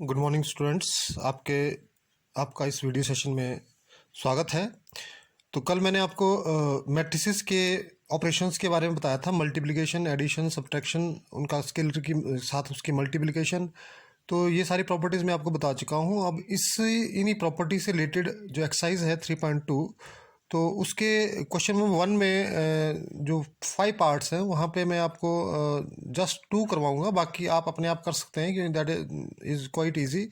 Good morning students, आपका इस video session में स्वागत है। तो कल मैंने आपको मैट्रिसेस के ऑपरेशंस के बारे में बताया था, मल्टीप्लिकेशन, एडिशन, सब्ट्रैक्शन, उनका स्केलर के साथ उसकी मल्टीप्लिकेशन। तो ये सारी प्रॉपर्टीज़ मैं आपको बता चुका हूँ। अब इन्हीं प्रॉपर्टी से रिलेटेड जो एक्सरसाइज है 3.2, तो उसके क्वेश्चन नंबर 1 में जो 5 पार्ट्स हैं वहाँ पे मैं आपको जस्ट 2 करवाऊँगा, बाकी आप अपने आप कर सकते हैं क्योंकि दैट इज़ क्वाइट ईजी।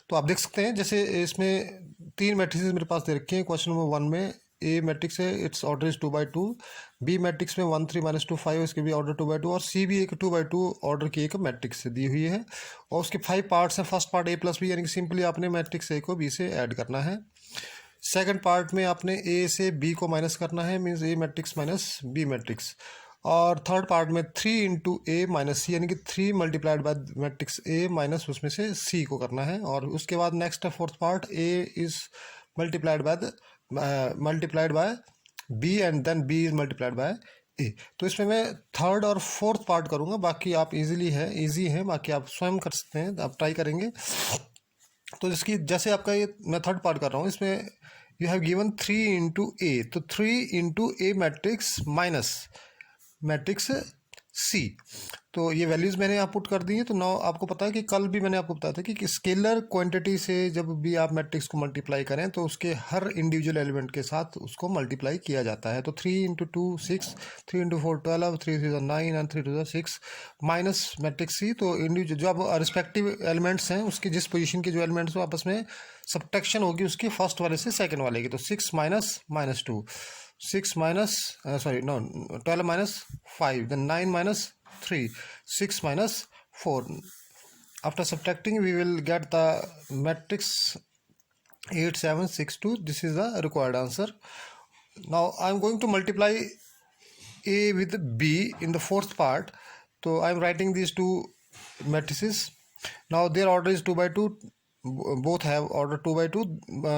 तो आप देख सकते हैं, जैसे इसमें 3 मैट्रिसेस मेरे पास दे रखे हैं। क्वेश्चन नंबर 1 में ए मैट्रिक्स है, it's order is 2/2। B matrix में 1 3 -2 5, इसके भी ऑर्डर 2/2। और सी भी एक 2/2 ऑर्डर की एक मैट्रिक्स से दी हुई है और उसके 5 पार्ट्स हैं। फर्स्ट पार्ट a + b, यानी कि सिंपली आपने मैट्रिक्स ए को बी से ऐड करना है। सेकंड पार्ट में आपने ए से बी को माइनस करना है, मीन्स ए मैट्रिक्स माइनस बी मैट्रिक्स। और थर्ड पार्ट में 3 × a - c, यानी कि 3 multiplied by matrix A minus उसमें से c को करना है। और उसके बाद नेक्स्ट है fourth part, a is multiplied by b and then b is multiplied by A. तो इसमें मैं थर्ड और फोर्थ पार्ट करूँगा, बाकी आप इजी है, बाकी आप स्वयं कर सकते हैं, आप ट्राई करेंगे। तो इसकी जैसे आपका ये मैं थर्ड पार्ट कर रहा हूँ, इसमें यू हैव गिवन 3 × a, तो 3 × a मैट्रिक्स माइनस मैट्रिक्स सी। तो ये वैल्यूज़ मैंने यहाँ पुट कर दी है। तो नाउ आपको पता है कि कल भी मैंने आपको बताया था कि स्केलर क्वांटिटी से जब भी आप मैट्रिक्स को मल्टीप्लाई करें तो उसके हर इंडिविजुअल एलिमेंट के साथ उसको मल्टीप्लाई किया जाता है। तो 3 × 2 6, 3 × 4 12, 3 3 9 एंड 3 2 6 माइनस मैट्रिक्स सी। तो इंडिविजुअल जो अब रिस्पेक्टिव एलिमेंट्स हैं उसकी जिस पोजीशन के जो एलिमेंट्स हो आपस में सब्ट्रैक्शन होगी उसकी फर्स्ट वाले से सेकंड वाले की। तो 6 - -2, 6 minus 12 - 5, then 9 - 3, 6 - 4. After subtracting, we will get the matrix 8 7 6 2. This is the required answer. Now I am going to multiply a with b in the fourth part. So I am writing these two matrices. Now their order is 2/2. Both have order 2/2.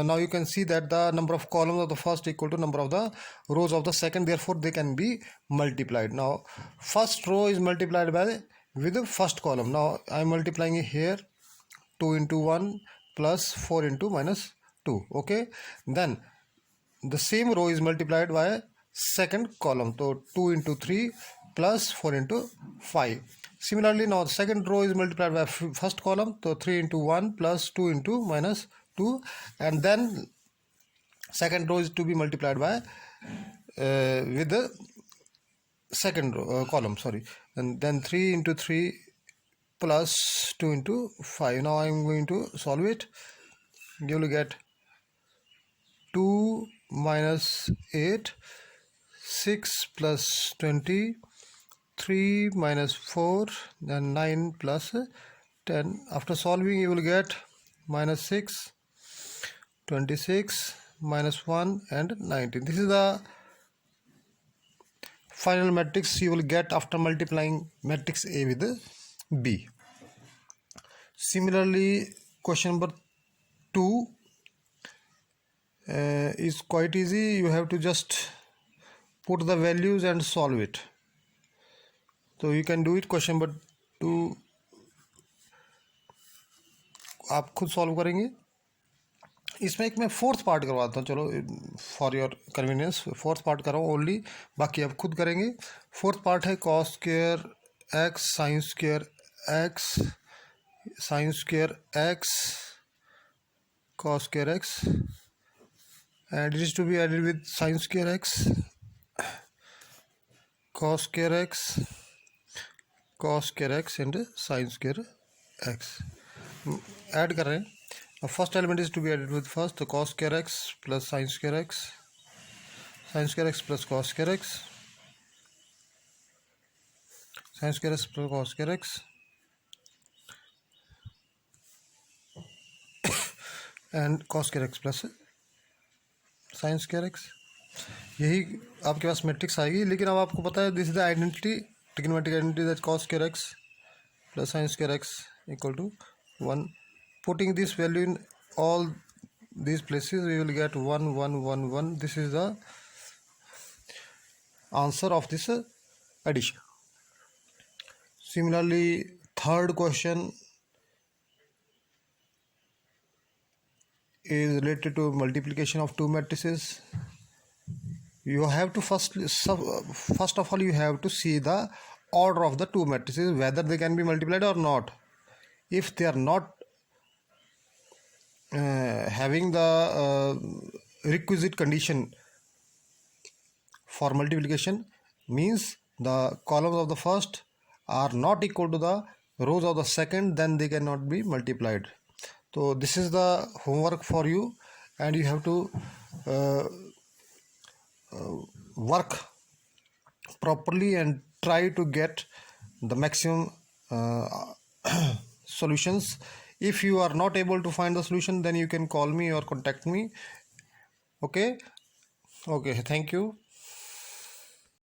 Now you can see that the number of columns of the first equal to number of the rows of the second, therefore they can be multiplied. Now first row is multiplied by with the first column. Now I am multiplying it here, 2 × 1 plus 4 × -2. Okay, then the same row is multiplied by second column, so 2 × 3 plus 4 × 5. Similarly, now the second row is multiplied by first column, so 3 × 1 plus 2 × -2, and then second row is to be multiplied by with the second row, column, sorry, and then 3 × 3 plus 2 × 5. Now I am going to solve it. You will get 2 - 8, 6 plus 20, 3 - 4, then 9 plus 10. After solving you will get -6, 26, -1 and 19. This is the final matrix you will get after multiplying matrix A with B. Similarly, question number 2 is quite easy. You have to just put the values and solve it. So you can do it. Question number 2 आप खुद solve करेंगे। इसमें एक मैं fourth part करवाता हूँ, चलो for your convenience fourth part कर रहा हूँ ओनली, बाकी आप खुद करेंगे। फोर्थ पार्ट है cos square x sin square x sin square x cos square x, and it is to be added with sin square x, cos square x, cos square x and sin square x. Add कर रहे हैं। First element is to be added with first, तो cos square x plus sin square x, sin square x plus cos square x, sin square x plus cos square x, and cos square x plus sin square x। यही आपके पास matrix आएगी। लेकिन अब आपको पता है this is the identity, trigonometric identity, that cos square x plus sin square x equal to 1. Putting this value in all these places we will get 1 1 1 1. This is the answer of this addition. Similarly, third question is related to multiplication of two matrices. You have to first of all you have to see the order of the two matrices, whether they can be multiplied or not. If they are not having the requisite condition for multiplication, means the columns of the first are not equal to the rows of the second, then they cannot be multiplied. So this is the homework for you, and you have to work properly and try to get the maximum solutions. If you are not able to find the solution, then you can call me or contact me. Okay, thank you.